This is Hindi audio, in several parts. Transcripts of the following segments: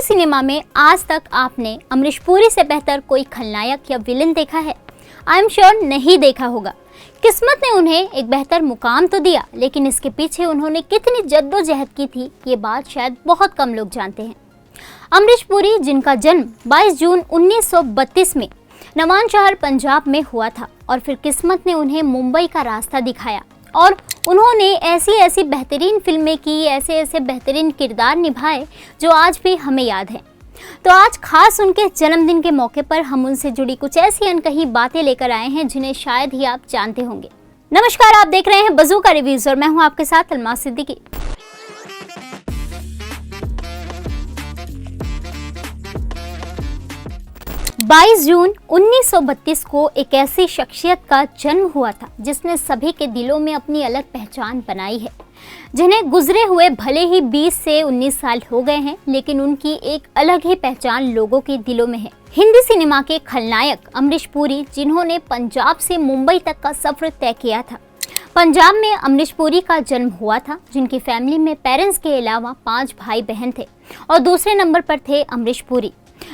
सिनेमा में आज तक आपने अमरीश पुरी से बेहतर कोई खलनायक या विलन देखा है? आई एम श्योर नहीं देखा होगा। किस्मत ने उन्हें एक बेहतर मुकाम तो दिया, लेकिन इसके पीछे उन्होंने कितनी जद्दोजहद की थी, ये बात शायद बहुत कम लोग जानते हैं। अमरीश पुरी, जिनका जन्म 22 जून 1932 में नवानशहर पंजाब में हुआ था, और फिर किस्मत ने उन्हें मुंबई का रास्ता दिखाया और उन्होंने ऐसी ऐसी बेहतरीन फिल्में की, ऐसे ऐसे बेहतरीन किरदार निभाए जो आज भी हमें याद हैं। तो आज खास उनके जन्मदिन के मौके पर हम उनसे जुड़ी कुछ ऐसी अनकही बातें लेकर आए हैं जिन्हें शायद ही आप जानते होंगे। नमस्कार, आप देख रहे हैं बज़ूका रिव्यूज और मैं हूं आपके साथ अलमास सिद्दीकी। बाईस जून 1932 को एक ऐसी शख्सियत का जन्म हुआ था जिसने सभी के दिलों में अपनी अलग पहचान बनाई है, जिन्हें गुजरे हुए भले ही 20 से 19 साल हो गए हैं, लेकिन उनकी एक अलग ही पहचान लोगों के दिलों में है। हिंदी सिनेमा के खलनायक अमरीश पुरी, जिन्होंने पंजाब से मुंबई तक का सफर तय किया था। पंजाब में अमरीश पुरी का जन्म हुआ था, जिनकी फैमिली में पेरेंट्स के अलावा 5 भाई बहन थे, और दूसरे नंबर पर थे अमरीश पुरी,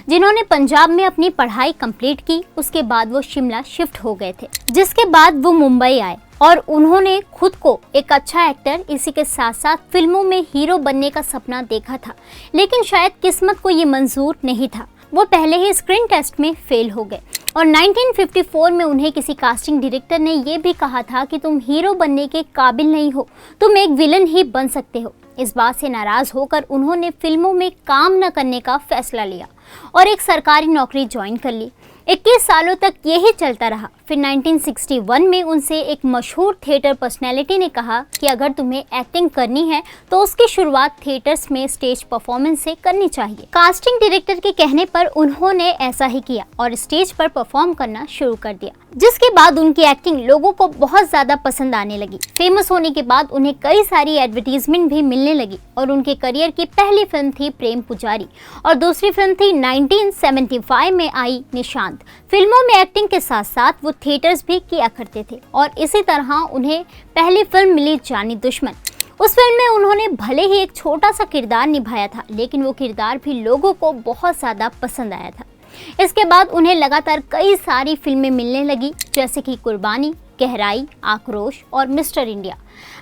जिन्होंने पंजाब में अपनी पढ़ाई कंप्लीट की। उसके बाद वो शिमला शिफ्ट हो गए थे, जिसके बाद वो मुंबई आए और उन्होंने खुद को एक अच्छा एक्टर, इसी के साथ साथ फिल्मों में हीरो बनने का सपना देखा था, लेकिन शायद किस्मत को ये मंजूर नहीं था। वो पहले ही स्क्रीन टेस्ट में फेल हो गए और 1954 में उन्हें किसी कास्टिंग डायरेक्टर ने ये भी कहा था कि तुम हीरो बनने के काबिल नहीं हो, तुम एक विलन ही बन सकते हो। इस बात से नाराज होकर उन्होंने फिल्मों में काम न करने का फैसला लिया और एक सरकारी नौकरी ज्वाइन कर ली। 21 सालों तक यही चलता रहा। फिर 1961 में उनसे एक मशहूर थिएटर पर्सनैलिटी ने कहा कि अगर तुम्हें एक्टिंग करनी है तो उसकी शुरुआत थिएटर्स में स्टेज परफॉर्मेंस से करनी चाहिए। कास्टिंग डायरेक्टर के कहने पर उन्होंने ऐसा ही किया और स्टेज पर परफॉर्म करना शुरू कर दिया, जिसके बाद उनकी एक्टिंग लोगों को बहुत ज्यादा पसंद आने लगी। फेमस होने के बाद उन्हें कई सारी एडवर्टीजमेंट भी मिलने लगी और उनके करियर की पहली फिल्म थी प्रेम पुजारी और दूसरी फिल्म थी 1975 में आई निशांत। फिल्मों में एक्टिंग के साथ साथ वो थिएटर्स भी किया करते थे और इसी तरह उन्हें पहली फिल्म मिली जानी दुश्मन। उस फिल्म में उन्होंने भले ही एक छोटा सा किरदार निभाया था, लेकिन वो किरदार भी लोगों को बहुत ज़्यादा पसंद आया था। इसके बाद उन्हें लगातार कई सारी फिल्में मिलने लगी, जैसे कि कुर्बानी, गहराई, आक्रोश और मिस्टर इंडिया।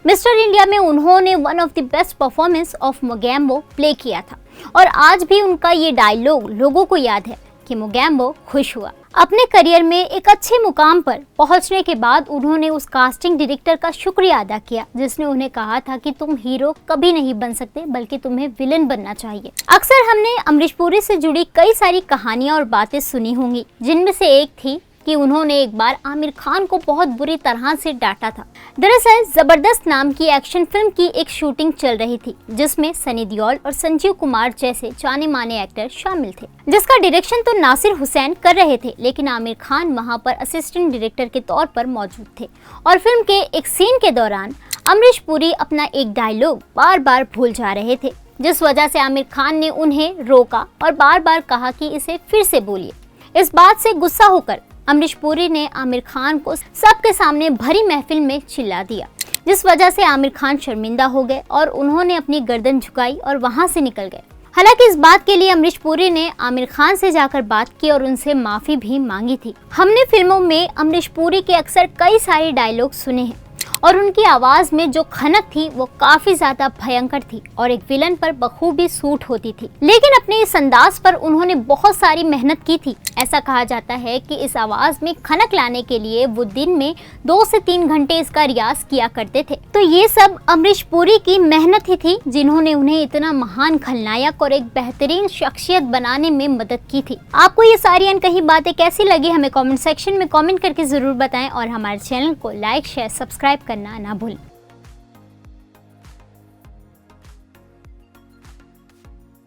मिस्टर इंडिया में उन्होंने one of the best performance of Mogambo play किया था और आज भी उनका ये डायलॉग लोगों को याद है कि मोगैम्बो खुश हुआ। अपने करियर में एक अच्छे मुकाम पर पहुंचने के बाद उन्होंने उस कास्टिंग डायरेक्टर का शुक्रिया अदा किया जिसने उन्हें कहा था कि तुम हीरो कभी नहीं बन सकते, बल्कि तुम्हें विलन बनना चाहिए। अक्सर हमने अमरीश पुरी से जुड़ी कई सारी कहानियां और बातें सुनी होंगी, जिनमें से एक थी कि उन्होंने एक बार आमिर खान को बहुत बुरी तरह से डांटा था। दरअसल जबरदस्त नाम की एक्शन फिल्म की एक शूटिंग चल रही थी, जिसमें सनी देओल और संजीव कुमार जैसे जाने माने एक्टर शामिल थे, जिसका डायरेक्शन तो नासिर हुसैन कर रहे थे, लेकिन आमिर खान वहां पर असिस्टेंट डायरेक्टर के तौर पर मौजूद थे। और फिल्म के एक सीन के दौरान अमरीश पुरी अपना एक डायलॉग बार बार भूल जा रहे थे, जिस वजह से आमिर खान ने उन्हें रोका और बार बार कहा कि इसे फिर से बोलिए। इस बात से गुस्सा होकर अमरीश पुरी ने आमिर खान को सबके सामने भरी महफिल में चिल्ला दिया, जिस वजह से आमिर खान शर्मिंदा हो गए और उन्होंने अपनी गर्दन झुकाई और वहां से निकल गए। हालांकि इस बात के लिए अमरीश पुरी ने आमिर खान से जाकर बात की और उनसे माफी भी मांगी थी। हमने फिल्मों में अमरीश पुरी के अक्सर कई सारे डायलॉग सुने हैं और उनकी आवाज में जो खनक थी वो काफी ज्यादा भयंकर थी और एक विलन पर बखूबी सूट होती थी, लेकिन अपने इस अंदाज पर उन्होंने बहुत सारी मेहनत की थी। ऐसा कहा जाता है कि इस आवाज में खनक लाने के लिए वो दिन में 2 से 3 घंटे इसका रियाज किया करते थे। तो ये सब अमरीश पुरी की मेहनत ही थी जिन्होंने उन्हें इतना महान खलनायक और एक बेहतरीन शख्सियत बनाने में मदद की थी। आपको ये सारी अनकही बातें कैसी लगी, हमें कमेंट सेक्शन में कमेंट करके जरूर बताएं और हमारे चैनल को लाइक, शेयर, सब्सक्राइब करना ना भूलें।